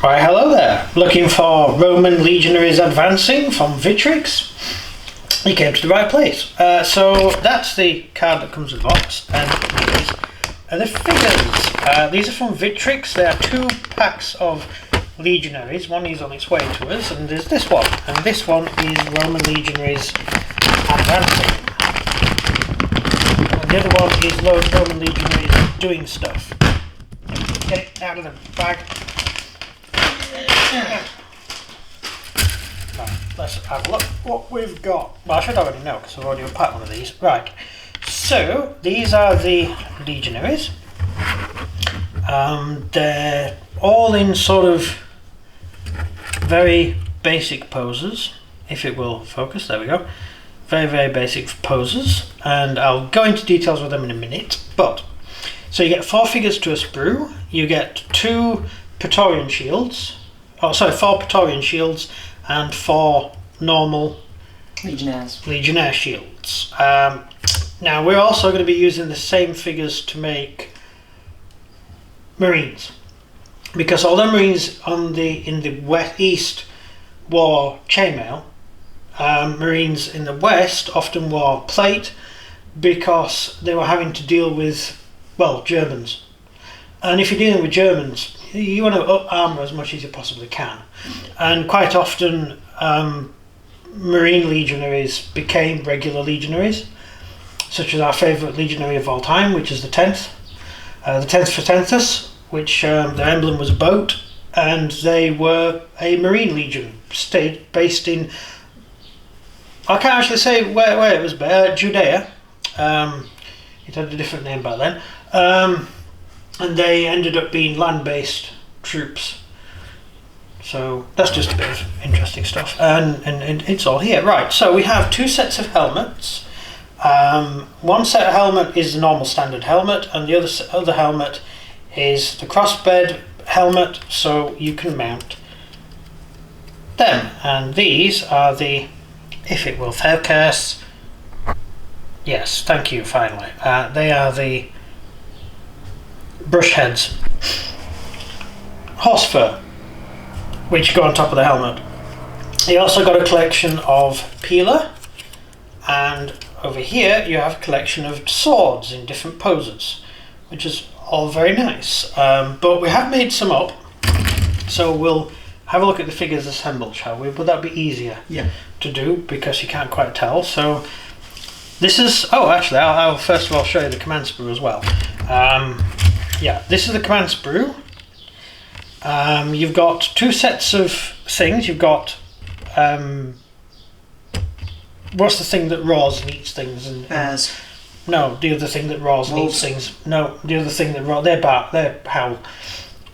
Right, hello there. Looking for Roman Legionaries advancing from Victrix? You came to the right place. So that's the card that comes with the box, and these are the figures. These are from Victrix. There are 2 packs of Legionaries. One is on its way to us, and there's this one. And this one is Roman Legionaries advancing. And the other one is Roman Legionaries doing stuff. Get it out of the bag. Right, let's have a look what we've got. Well, I should already know because I've already unpacked one of these. Right, so these are the Legionaries. They're all in sort of very basic poses, if it will focus. There we go. Very, very basic poses, and I'll go into details with them in a minute. But so you get 4 figures to a sprue. You get 2 Praetorian shields. Oh, sorry, 4 Praetorian shields and 4 normal Legionnaire shields. Now we're also going to be using the same figures to make Marines, because although Marines in the East wore chainmail, Marines in the West often wore plate because they were having to deal with, well, Germans. And if you're dealing with Germans, you want to up armour as much as you possibly can. And quite often, Marine Legionaries became regular Legionaries, such as our favourite Legionary of all time, which is the 10th. The 10th Fretenthus, which their emblem was a boat, and they were a Marine Legion, based in, I can't actually say where it was, Judea. It had a different name back then. And they ended up being land-based troops. So that's just a bit of interesting stuff. And it's all here. Right, so we have 2 sets of helmets. One set of helmet is the normal standard helmet, and the other helmet is the crossbed helmet, so you can mount them. And these are the, if it will focus, yes, thank you, finally. They are the brush heads, horse fur, which go on top of the helmet. You also got a collection of peeler, and over here you have a collection of swords in different poses, which is all very nice. But we have made some up, so we'll have a look at the figures assembled, shall we? Would that be easier to do, because you can't quite tell? So this is, actually I'll first of all show you the command sprue as well. Yeah, this is the command sprue. You've got 2 sets of things. You've got what's the thing that roars and eats things? Bears. No, the other thing that roars and eats things. No, the other thing that roars. They howl.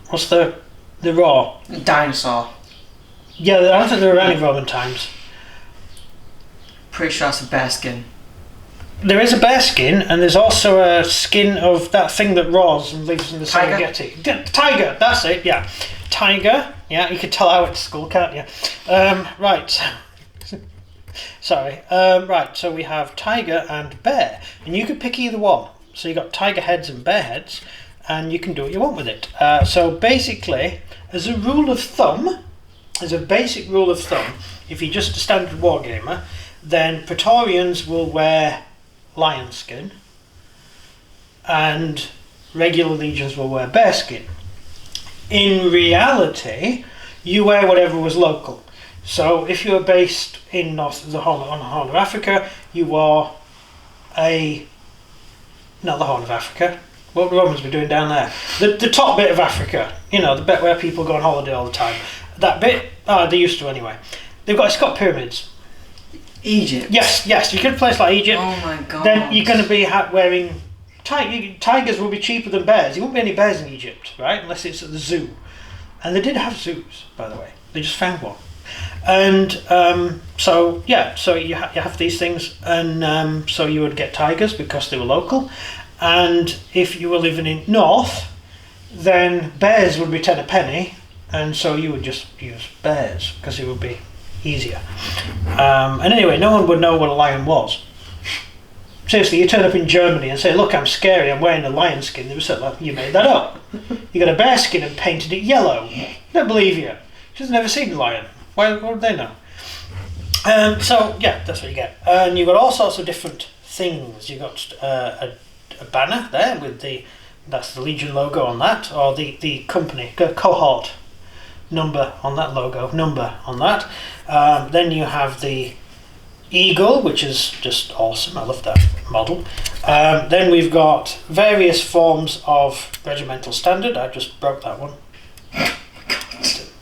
What's the roar? Dinosaur. Yeah, I don't think they were around in Roman times. Pretty sure that's a bear skin. There is a bear skin, and there's also a skin of that thing that roars and lives in the Serengeti. Tiger, that's it, yeah. Tiger, yeah, you can tell I went to school, can't you? Right. Sorry. Right, so we have tiger and bear, and you could pick either one. So you've got tiger heads and bear heads, and you can do what you want with it. So basically, as a basic rule of thumb, if you're just a standard wargamer, then Praetorians will wear lion skin, and regular legions will wear bear skin. In reality, you wear whatever was local. So if you were based in the Horn of Africa, you wore not the Horn of Africa. What the Romans were doing down there, the top bit of Africa, the bit where people go on holiday all the time. That bit, they used to anyway. It's got pyramids. Egypt. Yes. You could place like Egypt. Oh my god. Then you're going to be wearing tigers. Will be cheaper than bears. There won't be any bears in Egypt, right? Unless it's at the zoo. And they did have zoos, by the way. They just found one. And so you have these things, and so you would get tigers because they were local. And if you were living in North, then bears would be 10 a penny, and so you would just use bears because it would be easier. And anyway, no one would know what a lion was. Seriously, you turn up in Germany and say, look, I'm scary, I'm wearing a lion skin. They would say, well, you made that up. You got a bear skin and painted it yellow. I don't believe you. She's never seen a lion. What would they know? So, yeah, that's what you get. And you've got all sorts of different things. You've got a banner there with that's the Legion logo on that, or the company, cohort number on that logo, number on that. Then you have the eagle, which is just awesome. I love that model. Then we've got various forms of regimental standard. I just broke that one.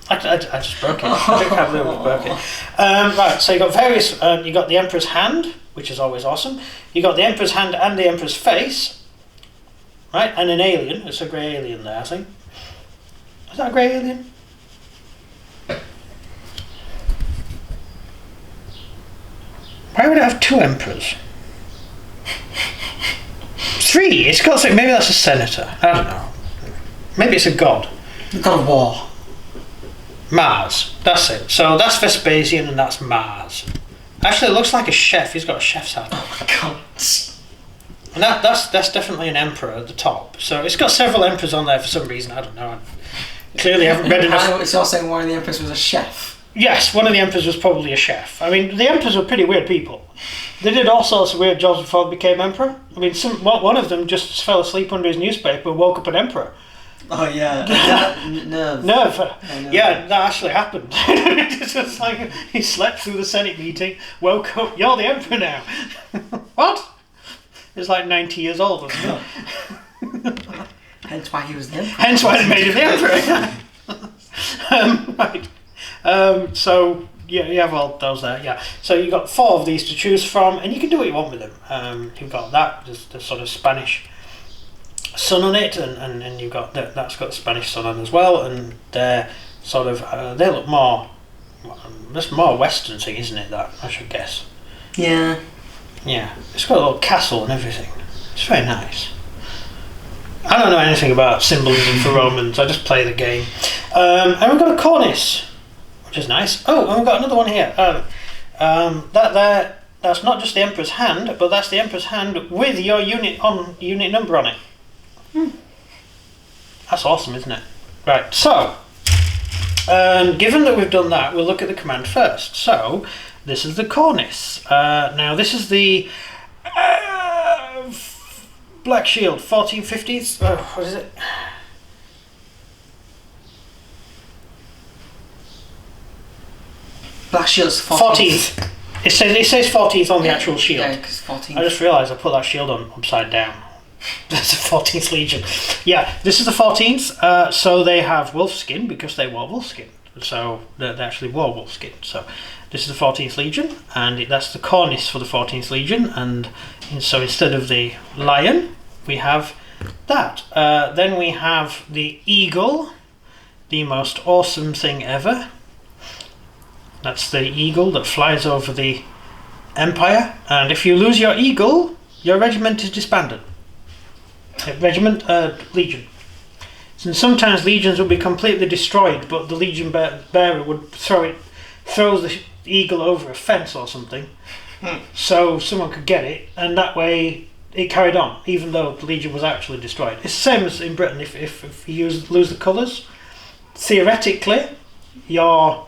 I just broke it. I don't have the broke it. Right, so you got various. You got the Emperor's hand, which is always awesome. You got the Emperor's hand and the Emperor's face, right? And an alien. It's a grey alien there, I think. Is that a grey alien? Why would it have two emperors? Three. It's got maybe that's a senator. I don't know. Maybe it's a god. God of War. Mars. That's it. So that's Vespasian and that's Mars. Actually, it looks like a chef. He's got a chef's hat. Oh my god. And that's definitely an emperor at the top. So it's got several emperors on there for some reason. I don't know. I clearly haven't read enough. It's also saying one of the emperors was a chef. Yes, one of the emperors was probably a chef. I mean, the emperors were pretty weird people. They did all sorts of weird jobs before they became emperor. I mean, one of them just fell asleep under his newspaper and woke up an emperor. Oh yeah, nerve. Yeah, that actually happened. It's just like he slept through the Senate meeting, woke up, you're the emperor now. What? It's like 90 years old, wasn't it? Hence why he was the emperor. Hence why they made him the emperor. Right. So yeah, you have all those there. Yeah. So you've got 4 of these to choose from, and you can do what you want with them. You've got that, there's the sort of Spanish sun on it, and you've got that's got the Spanish sun on as well, and they're sort of they look more. That's more Western thing, isn't it? That I should guess. Yeah. Yeah. It's got a little castle and everything. It's very nice. I don't know anything about symbolism for Romans. I just play the game. And we've got a cornice, which is nice. Oh, and we've got another one here. That's not just the Emperor's hand, but that's the Emperor's hand with your unit number on it. That's awesome, isn't it? Right, so given that we've done that, we'll look at the command first. So this is the cornice. Now this is the Black Shield 1450s. What is it? Black Shield's 14th. It says 14th on the actual shield. Yeah, because 14th. I just realised I put that shield on upside down. That's the 14th Legion. Yeah, this is the 14th. So they have wolf skin because they wore wolf skin. So they actually wore wolf skin. So this is the 14th Legion, and that's the cornice for the 14th Legion. And so instead of the lion, we have that. Then we have the eagle, the most awesome thing ever. That's the eagle that flies over the Empire. And if you lose your eagle, your regiment is disbanded. Legion. And sometimes legions would be completely destroyed, but the legion bearer would throw the eagle over a fence or something, so someone could get it, and that way it carried on, even though the legion was actually destroyed. It's the same as in Britain. If you lose the colours, theoretically, your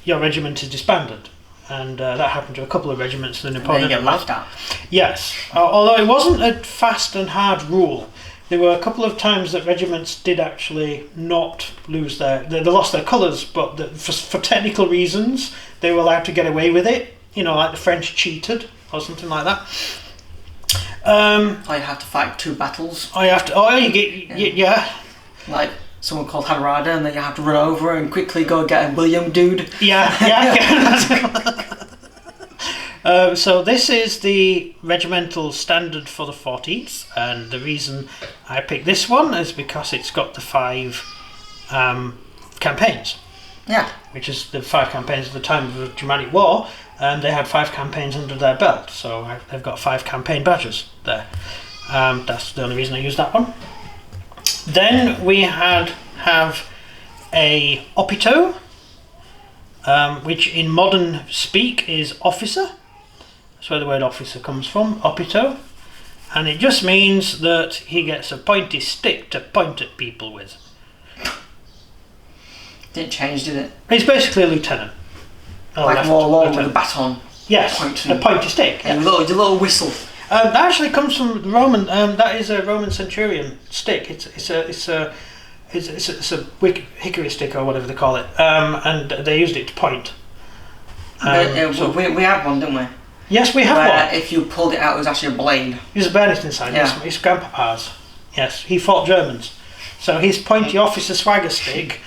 regiment is disbanded. And that happened to a couple of regiments in the Napoleon. And then you get laughed at. Yes, although it wasn't a fast and hard rule. There were a couple of times that regiments did actually not lose they lost their colours, but for technical reasons they were allowed to get away with it. You know, like the French cheated or something like that. Or you have to fight 2 battles. Yeah. Like someone called Harada, and then you have to run over and quickly go get a William dude. Yeah. So this is the regimental standard for the 14th, and the reason I picked this one is because it's got the 5 campaigns. Yeah. Which is the 5 campaigns at the time of the Germanic War, and they had 5 campaigns under their belt, so they've got 5 campaign badges there. That's the only reason I used that one. Then we have a Opito, which in modern speak is officer. That's where the word officer comes from, Opito. and it just means that he gets a pointy stick to point at people with. Didn't change, did it? He's basically a lieutenant. Like a warlord with a baton. Yes, a pointy stick. And a little whistle. That actually comes from the Roman. That is a Roman Centurion stick. It's a hickory stick or whatever they call it. And they used it to point. So we had one, didn't we? Yes, we have Where one. if you pulled it out, it was actually a blade. There's a bayonet inside. Yeah. It's grandpapa's. Yes, he fought Germans. So his pointy officer swagger stick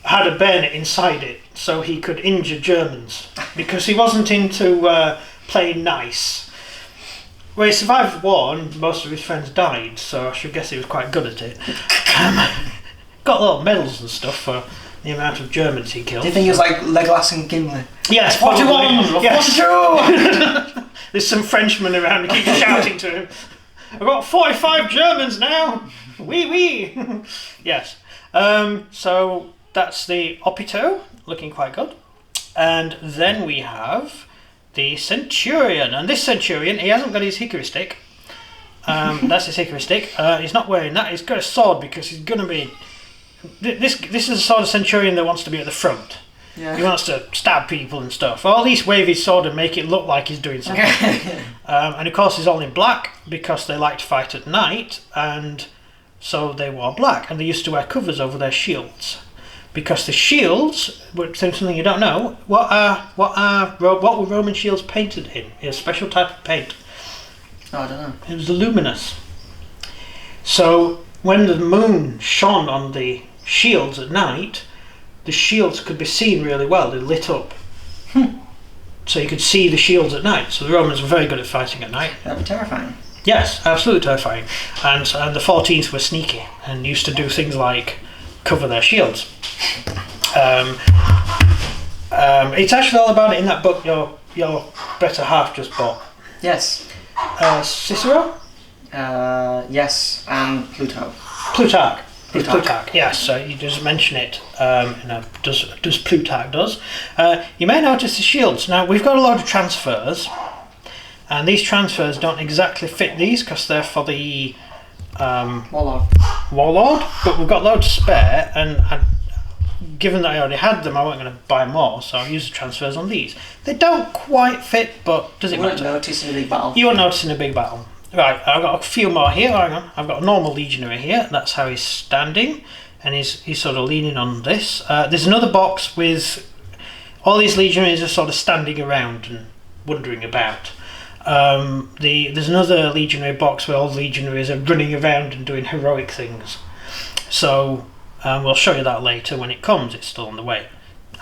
had a bayonet inside it, so he could injure Germans because he wasn't into playing nice. Well, he survived the war and most of his friends died, so I should guess he was quite good at it. Got little medals and stuff for the amount of Germans he killed. Do you think he was like Legolas and Gimli? Yes, 41! Yes. 42! There's some Frenchmen around who keep shouting to him. I've got 45 Germans now! Wee wee! Yes. So that's the Opito, looking quite good. And then we have the Centurion. And this Centurion, he hasn't got his hickory stick. That's his hickory stick. He's not wearing that. He's got a sword because he's going to be... This is the sort of Centurion that wants to be at the front. Yeah. He wants to stab people and stuff. Or at least wave his sword and make it look like he's doing something. And of course he's all in black because they like to fight at night, and so they wore black. And they used to wear covers over their shields. Because the shields, which is something you don't know, what were Roman shields painted in? A special type of paint. Oh, I don't know. It was luminous. So when the moon shone on the shields at night, the shields could be seen really well. They lit up. So you could see the shields at night. So the Romans were very good at fighting at night. That'd be terrifying. Yes, absolutely terrifying. And the 14th were sneaky and used to do things like cover their shields. It's actually all about it in that book your better half just bought. Yes. Cicero? Yes, and Pluto. Plutarch. It's Plutarch, yes, you just mention it, does Plutarch does. You may notice the shields. Now, we've got a load of transfers, and these transfers don't exactly fit these because they're for the Warlord, but we've got loads spare, and given that I already had them, I wasn't going to buy more, so I'll use the transfers on these. They don't quite fit, but does it matter? You wouldn't notice in a big battle. You won't notice in a big battle. Right, I've got a few more here. Hang on. I've got a normal legionary here. That's how he's standing, and he's sort of leaning on this. There's another box with all these legionaries are sort of standing around and wandering about. There's another legionary box where all the legionaries are running around and doing heroic things. So we'll show you that later when it comes. It's still on the way.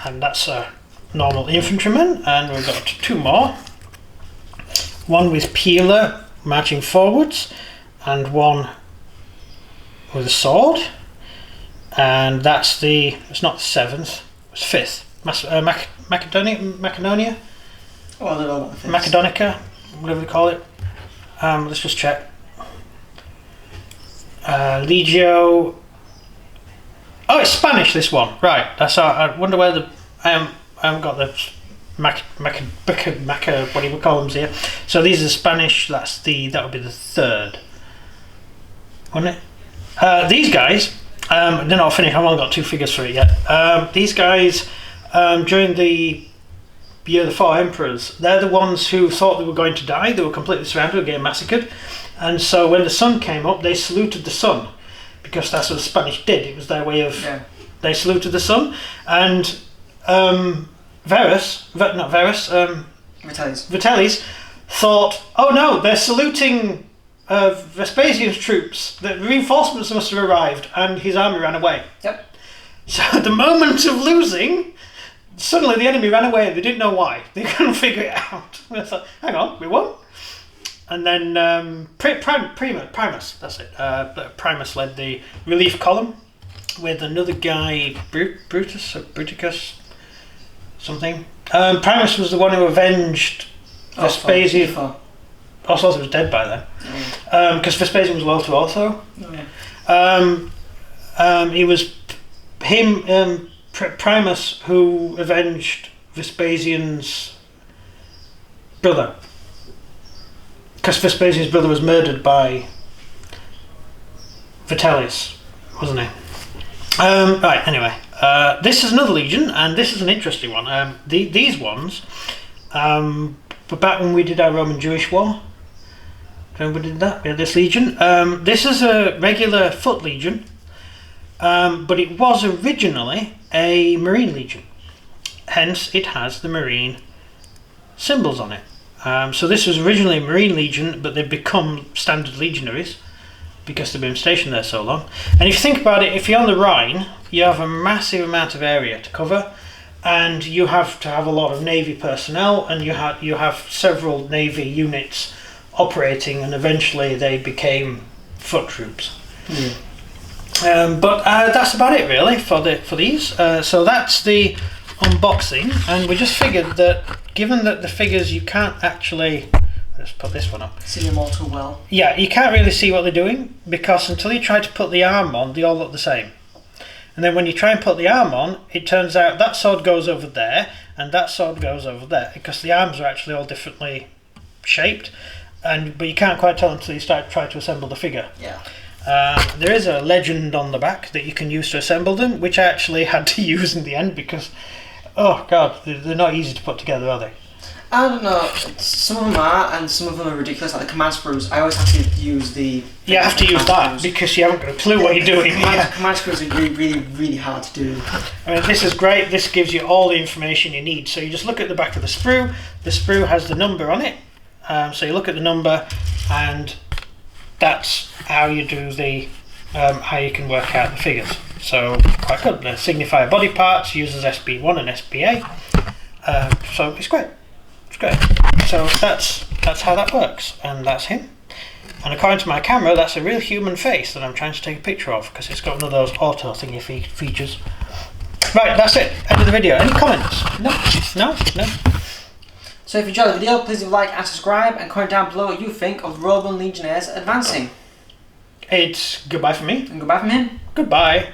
And that's a normal infantryman, and we've got two more. One with Peeler marching forwards, and one with a sword, and it's not the 7th, it's 5th. Macedonia? Oh, I don't know what the 5th. Macedonica, whatever they call it. Let's just check. Legio. Oh, it's Spanish, this one. Right, I wonder where I haven't got the what do you call them here? So these are Spanish. That would be the 3rd, wouldn't it? These guys, they're not finished. I've only got 2 figures for it yet. These guys, during the Year of the Four Emperors, they're the ones who thought they were going to die. They were completely surrounded, were getting massacred, and so when the sun came up, they saluted the sun because that's what the Spanish did. It was their way of they saluted the sun, and Vitellius thought, oh no, they're saluting Vespasian's troops. The reinforcements must have arrived, and his army ran away. Yep. So at the moment of losing, suddenly the enemy ran away. They didn't know why. They couldn't figure it out. They thought, hang on, we won. And then Primus, that's it. Primus led the relief column with another guy, Brutus or Bruticus, something. Primus was the one who avenged Vespasian. I thought he was dead by then, because Vespasian was well to also. He was Primus who avenged Vespasian's brother, because Vespasian's brother was murdered by Vitellius, wasn't he? Right, anyway. This is another legion, and this is an interesting one. These ones, but back when we did our Roman-Jewish war, remember we did that? We had this legion. This is a regular foot legion, but it was originally a marine legion. Hence, it has the marine symbols on it. So this was originally a marine legion, but they've become standard legionaries because they've been stationed there so long. And if you think about it, if you're on the Rhine, you have a massive amount of area to cover, and you have to have a lot of Navy personnel, and you have several Navy units operating, and eventually they became foot troops. But that's about it really for these. So that's the unboxing, and we just figured that given that the figures you can't actually, let's put this one up. See them all too well. Yeah, you can't really see what they're doing, because until you try to put the arm on, they all look the same. And then when you try and put the arm on, it turns out that sword goes over there, and that sword goes over there, because the arms are actually all differently shaped, but you can't quite tell until you try to assemble the figure. Yeah. There is a legend on the back that you can use to assemble them, which I actually had to use in the end, because, oh god, they're not easy to put together, are they? I don't know. Some of them are, and some of them are ridiculous. Like the command sprues, I always have to use the. You have to use that sprues. because you haven't got a clue what you're doing. Command sprues are really hard to do. I mean, this is great. This gives you all the information you need. So you just look at the back of the sprue. The sprue has the number on it. So you look at the number, and that's how you do the how you can work out the figures. So quite good. The signifier body parts uses SB1 and SBA. So it's great. Great. So that's how that works, and that's him. And according to my camera, that's a real human face that I'm trying to take a picture of, because it's got one of those auto thingy features. Right, that's it. End of the video. Any comments? No. So if you enjoyed the video, please leave a like and subscribe, and comment down below what you think of Roman Legionnaires advancing. It's goodbye from me. And goodbye from him. Goodbye.